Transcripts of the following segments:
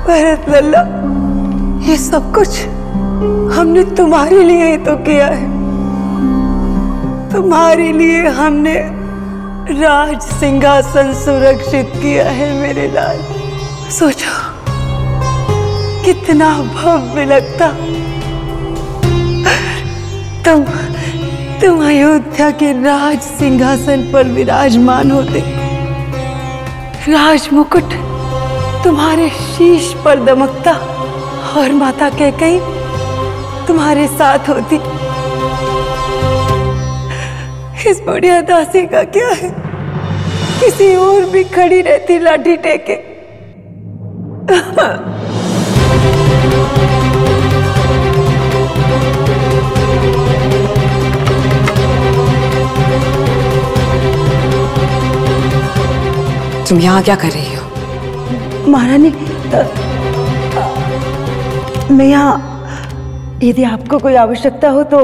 भरत लल्ला, ये सब कुछ हमने तुम्हारे लिए ही तो किया है। तुम्हारे लिए हमने राज सिंहासन सुरक्षित किया है मेरे लाल। सोचो कितना भव्य लगता तुम अयोध्या के राज सिंहासन पर विराजमान होते। राज मुकुट तुम्हारे शीश पर दमकता और माता कैकेयी तुम्हारे साथ होती। इस बुढ़िया दासी का क्या है, किसी और भी खड़ी रहती लाठी टेके। तुम यहाँ क्या कर रही हो? महारानी, मैं यहाँ, यदि आपको कोई आवश्यकता हो तो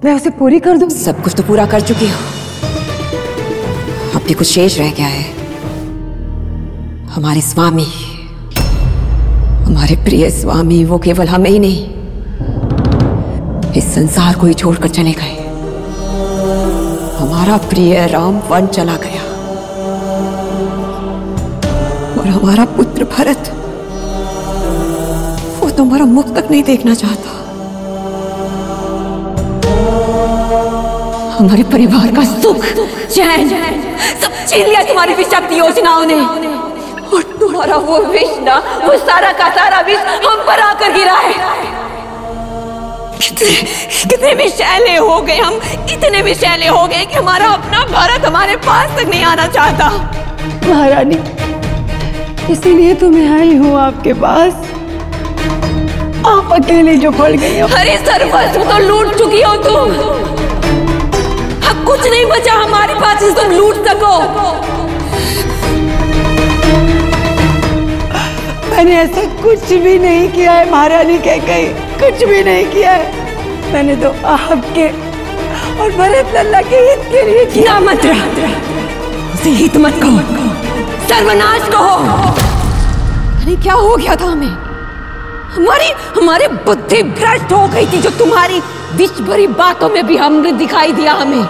मैं उसे पूरी कर दूं। सब कुछ तो पूरा कर चुकी हो, अब भी कुछ शेष रह गया है। हमारे स्वामी, हमारे प्रिय स्वामी, वो केवल हमें ही नहीं, इस संसार को ही छोड़कर चले गए। हमारा प्रिय राम वन चला गया और हमारा पुत्र भरत, वो तो हमारा मुख तक नहीं देखना चाहता। हमारे परिवार का सुख चैन सब छीन लिया तुम्हारी विषाक्त योजनाओं ने, और तुम्हारा वो विष ना, वो सारा का सारा विष हम पर आकर गिरा है। कितने विषैले हो गए हम, इतने विषैले हो गए कि हमारा अपना भारत हमारे पास तक नहीं आना चाहता। महारानी, इसीलिए तो मैं आई हूँ आपके पास। आप अकेले जो पड़ गई हो। अरे सर्वस्व तो लूट चुकी हो तुम, अब कुछ नहीं बचा हमारे पास जिसे तुम लूट सको। मैंने ऐसा कुछ भी नहीं किया है महारानी कैकेयी, कुछ भी नहीं किया है। मैंने तो आपके और भरत लल्ला के हित के लिए किया। मंत्रा, उसे हित मत कहो, सर्वनाश कहो। अरे क्या हो गया था हमें? हमारी बुद्धि भ्रष्ट हो गई थी, जो तुम्हारी विष भरी बातों में भी हमने दिखाई दिया हमें।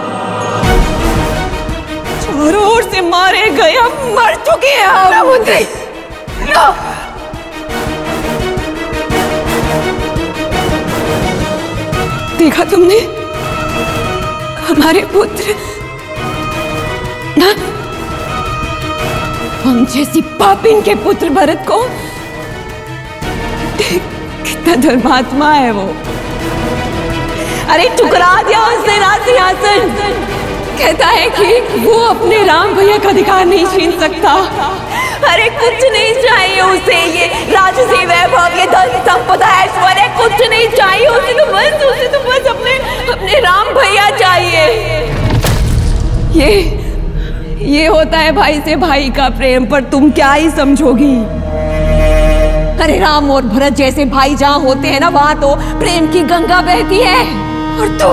चारों ओर से मारे गए, हम मर चुके हैं हम। मंत्री, देखा तुमने हमारे पुत्र ना, हम जैसी पापिन के पुत्र भरत को, कितना धर्मात्मा है वो। अरे टुकरा दिया उसने राज सिंहासन, कहता है कि वो अपने राम भैया का अधिकार नहीं छीन सकता। अरे कुछ नहीं चाहिए उसे, ये राजसी वैभव, ये धन संपदा, ऐश्वर्य, कुछ नहीं चाहिए उसे तो बस अपने राम भैया चाहिए। ये होता है भाई से भाई का प्रेम, पर तुम क्या ही समझोगी। अरे राम और भरत जैसे भाई जहाँ होते हैं ना, वहां तो प्रेम की गंगा बहती है, और तू,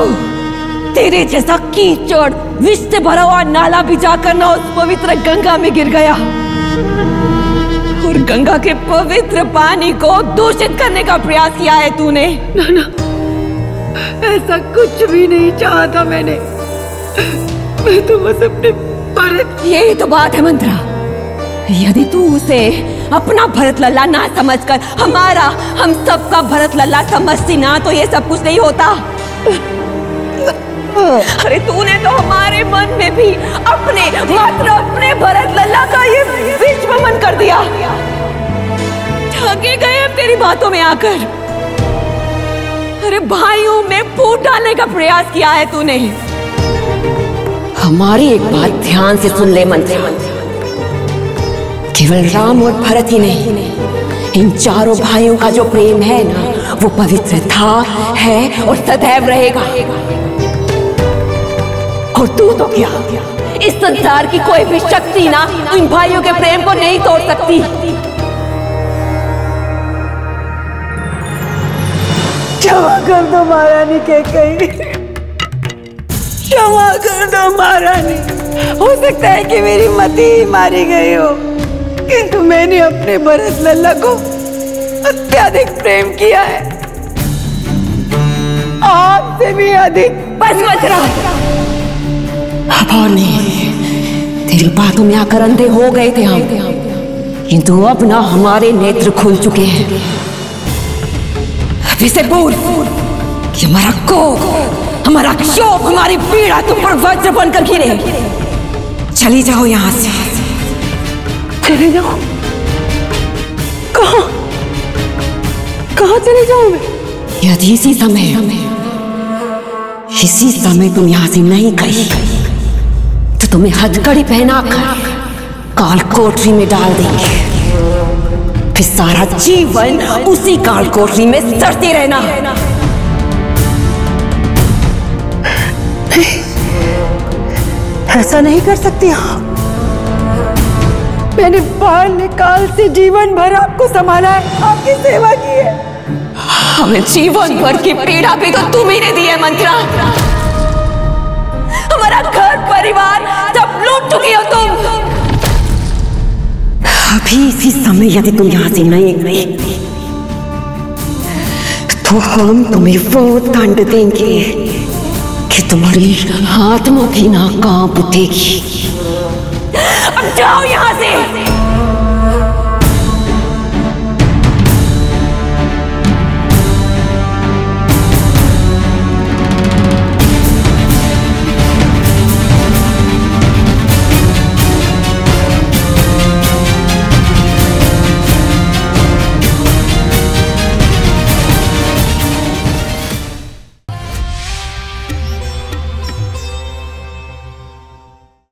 तेरे जैसा कीचड़ विष से भरा हुआ नाला भी जाकर ना उस पवित्र गंगा में गिर गया, और गंगा के पवित्र पानी को दूषित करने का प्रयास किया है तूने। ना, ऐसा कुछ भी नहीं चाहा था मैंने। मैं तो बस अपने भरत। यही तो बात है मंत्रा, यदि तू उसे अपना भरत लल्ला ना समझकर हमारा, हम सबका भरत लल्ला समझती ना, तो ये सब कुछ नहीं होता। अरे तूने तो हमारे मन में भी मात्र अपने भरत लल्ला का ये विष वमन कर दिया। ठगे गए हम तेरी बातों में आकर। अरे भाइयों में फूट डालने का प्रयास किया है तूने। हमारी एक बात ध्यान से सुन ले मंत्री, केवल राम और भरत ही नहीं, इन चारों भाइयों का जो प्रेम है ना, वो पवित्र था, है और सदैव रहेगा। और तू तो क्या, इस संसार की कोई भी शक्ति ना इन भाइयों के प्रेम को नहीं तोड़ सकती। क्षमा कर दो महारानी कैकेयी, क्षमा कर दो महारानी। हो सकता है कि मेरी मति ही मारी गई हो, किंतु मैंने अपने भरत लल्ला को अत्यधिक प्रेम किया है, आपसे भी अधिक। बस मत रहा। अब और नहीं, तेरी बातों में आकर अंधे हो गए थे हम, किंतु अब ना हमारे नेत्र खुल चुके हैं। अभी से बोल कि हमारा कोप, हमारा क्षोभ, हमारी पीड़ा तुम पर वज्र बनकर गिरे। चली जाओ यहां से। चले जाओ? कहां कहां चले जाऊं मैं? यदि इसी समय तुम यहां से नहीं गई तो तुम्हें हथकड़ी पहनाकर काल कोठरी में डाल देंगे, फिर सारा जीवन उसी काल कोठरी में सड़ते रहना। ऐसा नहीं कर सकती आप। मैंने बाल्यकाल से जीवन भर आपको संभाला है, आपकी सेवा की है। हमें जीवन भर की पीड़ा भी तो तुम ही ने दी है मंत्रा। हमारा घर परिवार सब लूट चुकी हो तुम। अभी इसी समय यदि तुम यहां से नहीं गई तो हम तुम्हें वो दंड देंगे कि तुम्हारी आत्मा की ना कांप उठेगी। अब जाओ यहां